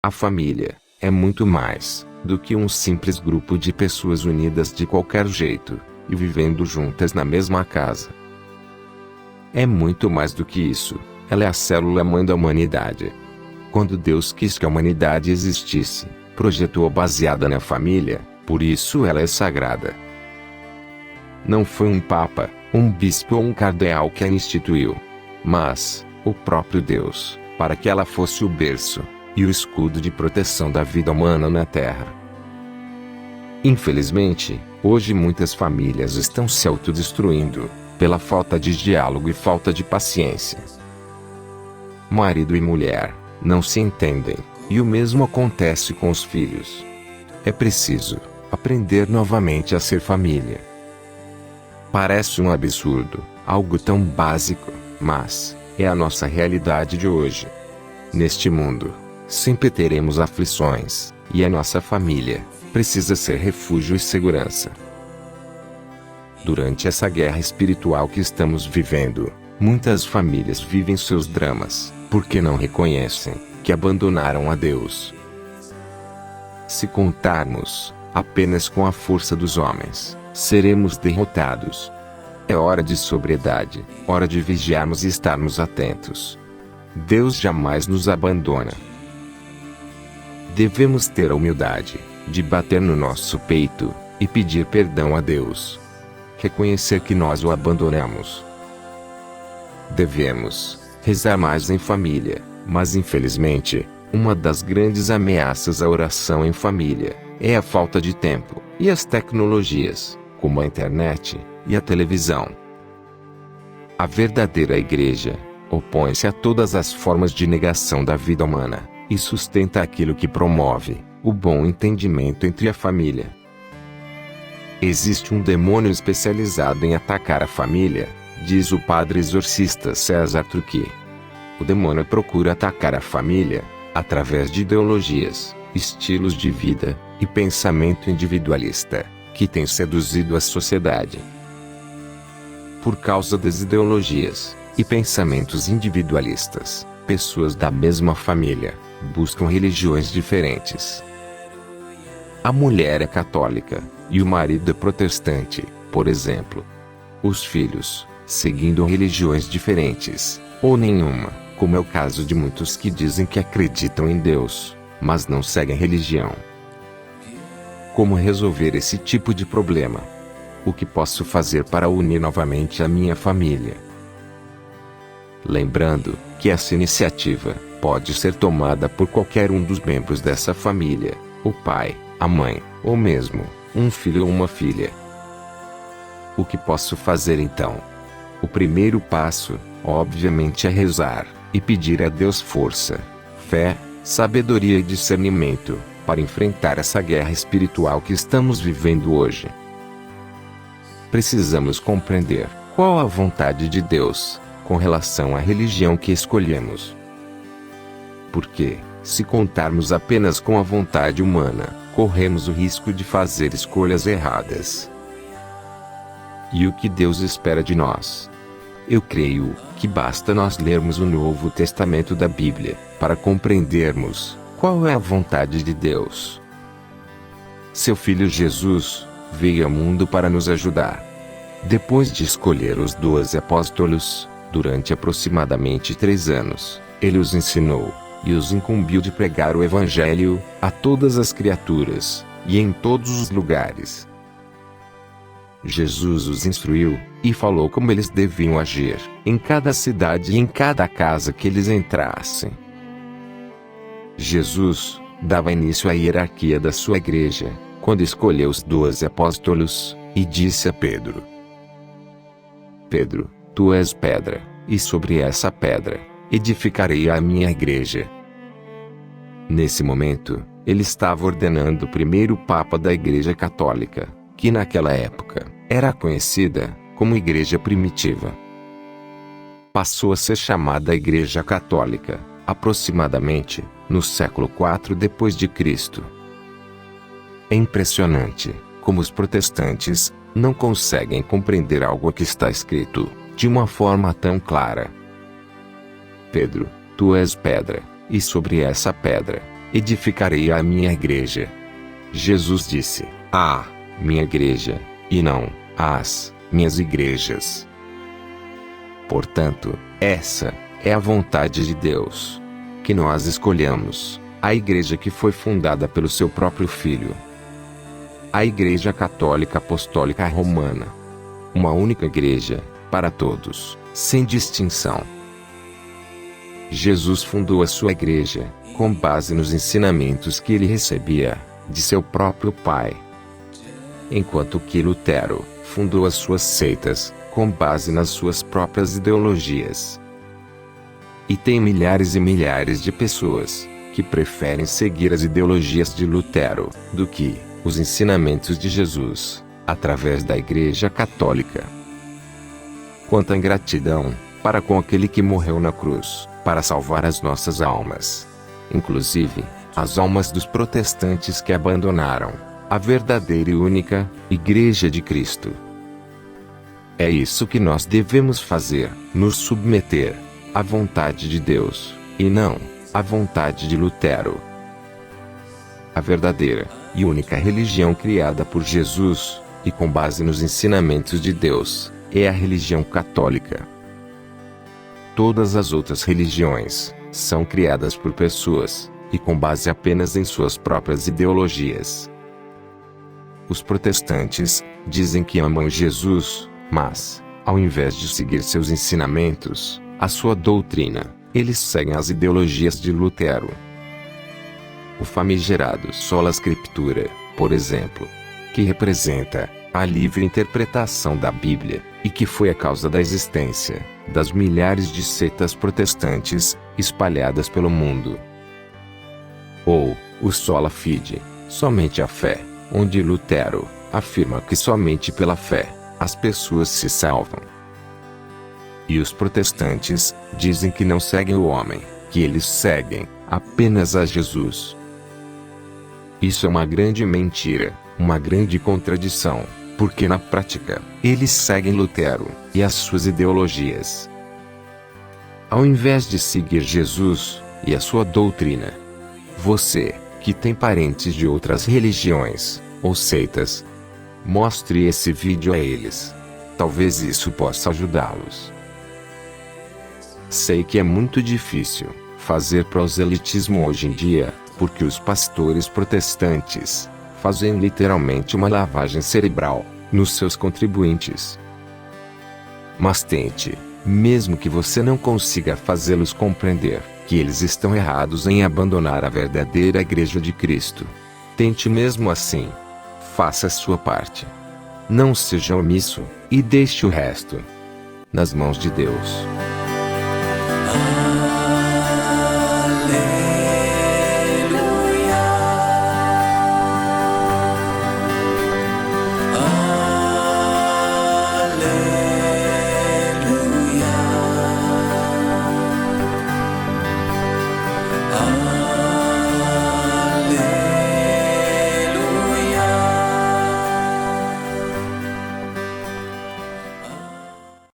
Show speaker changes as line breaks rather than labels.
A família é muito mais do que um simples grupo de pessoas unidas de qualquer jeito e vivendo juntas na mesma casa. É muito mais do que isso. Ela é a célula-mãe da humanidade. Quando Deus quis que a humanidade existisse, projetou baseada na família, por isso ela é sagrada. Não foi um papa, um bispo ou um cardeal que a instituiu, mas o próprio Deus, para que ela fosse o berço e o escudo de proteção da vida humana na Terra. Infelizmente, hoje muitas famílias estão se autodestruindo pela falta de diálogo e falta de paciência. Marido e mulher não se entendem, e o mesmo acontece com os filhos. É preciso aprender novamente a ser família. Parece um absurdo, algo tão básico, mas é a nossa realidade de hoje. Neste mundo, sempre teremos aflições, e a nossa família precisa ser refúgio e segurança. Durante essa guerra espiritual que estamos vivendo, muitas famílias vivem seus dramas, porque não reconhecem que abandonaram a Deus. Se contarmos apenas com a força dos homens, seremos derrotados. É hora de sobriedade, hora de vigiarmos e estarmos atentos. Deus jamais nos abandona. Devemos ter a humildade de bater no nosso peito e pedir perdão a Deus. Reconhecer que nós o abandonamos. Devemos rezar mais em família, mas infelizmente, uma das grandes ameaças à oração em família é a falta de tempo e as tecnologias, como a internet e a televisão. A verdadeira igreja opõe-se a todas as formas de negação da vida humana e sustenta aquilo que promove o bom entendimento entre a família. Existe um demônio especializado em atacar a família, diz o padre exorcista César Trucchi. O demônio procura atacar a família através de ideologias, estilos de vida e pensamento individualista que tem seduzido a sociedade. Por causa das ideologias e pensamentos individualistas, pessoas da mesma família buscam religiões diferentes. A mulher é católica e o marido é protestante, por exemplo. Os filhos, seguindo religiões diferentes, ou nenhuma, como é o caso de muitos que dizem que acreditam em Deus, mas não seguem religião. Como resolver esse tipo de problema? O que posso fazer para unir novamente a minha família? Lembrando que essa iniciativa pode ser tomada por qualquer um dos membros dessa família, o pai, a mãe, ou mesmo um filho ou uma filha. O que posso fazer então? O primeiro passo, obviamente, é rezar e pedir a Deus força, fé, sabedoria e discernimento para enfrentar essa guerra espiritual que estamos vivendo hoje. Precisamos compreender qual a vontade de Deus com relação à religião que escolhemos. Porque, se contarmos apenas com a vontade humana, corremos o risco de fazer escolhas erradas. E o que Deus espera de nós? Eu creio que basta nós lermos o Novo Testamento da Bíblia para compreendermos qual é a vontade de Deus. Seu Filho Jesus veio ao mundo para nos ajudar. Depois de escolher os 12 apóstolos, durante aproximadamente 3 anos, ele os ensinou e os incumbiu de pregar o Evangelho a todas as criaturas e em todos os lugares. Jesus os instruiu e falou como eles deviam agir em cada cidade e em cada casa que eles entrassem. Jesus dava início à hierarquia da sua igreja quando escolheu os 12 apóstolos e disse a Pedro: Pedro, tu és pedra, e sobre essa pedra edificarei a minha igreja. Nesse momento, ele estava ordenando o primeiro Papa da Igreja Católica, que naquela época era conhecida como Igreja Primitiva. Passou a ser chamada Igreja Católica, aproximadamente no século IV d.C. É impressionante como os protestantes não conseguem compreender algo que está escrito de uma forma tão clara. Pedro, tu és pedra, e sobre essa pedra edificarei a minha igreja. Jesus disse: minha igreja, e não as minhas igrejas. Portanto, essa é a vontade de Deus. Que nós escolhamos a igreja que foi fundada pelo seu próprio Filho. A Igreja Católica Apostólica Romana. Uma única igreja, para todos, sem distinção. Jesus fundou a sua igreja, com base nos ensinamentos que ele recebia de seu próprio Pai. Enquanto que Lutero fundou as suas seitas, com base nas suas próprias ideologias. E tem milhares e milhares de pessoas que preferem seguir as ideologias de Lutero do que os ensinamentos de Jesus, através da Igreja Católica. Quanta ingratidão para com aquele que morreu na cruz, para salvar as nossas almas. Inclusive, as almas dos protestantes que abandonaram a verdadeira e única Igreja de Cristo. É isso que nós devemos fazer, nos submeter à vontade de Deus, e não à vontade de Lutero. A verdadeira e única religião criada por Jesus, e com base nos ensinamentos de Deus, é a religião católica. Todas as outras religiões são criadas por pessoas, e com base apenas em suas próprias ideologias. Os protestantes dizem que amam Jesus, mas, ao invés de seguir seus ensinamentos, a sua doutrina, eles seguem as ideologias de Lutero. O famigerado sola scriptura, por exemplo, que representa a livre interpretação da Bíblia, e que foi a causa da existência das milhares de seitas protestantes espalhadas pelo mundo. Ou o sola fide, somente a fé, onde Lutero afirma que somente pela fé as pessoas se salvam. E os protestantes dizem que não seguem o homem, que eles seguem apenas a Jesus. Isso é uma grande mentira, uma grande contradição, porque na prática, eles seguem Lutero e as suas ideologias. Ao invés de seguir Jesus e a sua doutrina, você, que tem parentes de outras religiões ou seitas, mostre esse vídeo a eles. Talvez isso possa ajudá-los. Sei que é muito difícil fazer proselitismo hoje em dia, porque os pastores protestantes fazem literalmente uma lavagem cerebral nos seus contribuintes. Mas tente, mesmo que você não consiga fazê-los compreender que eles estão errados em abandonar a verdadeira Igreja de Cristo. Tente mesmo assim. Faça a sua parte. Não seja omisso, e deixe o resto nas mãos de Deus.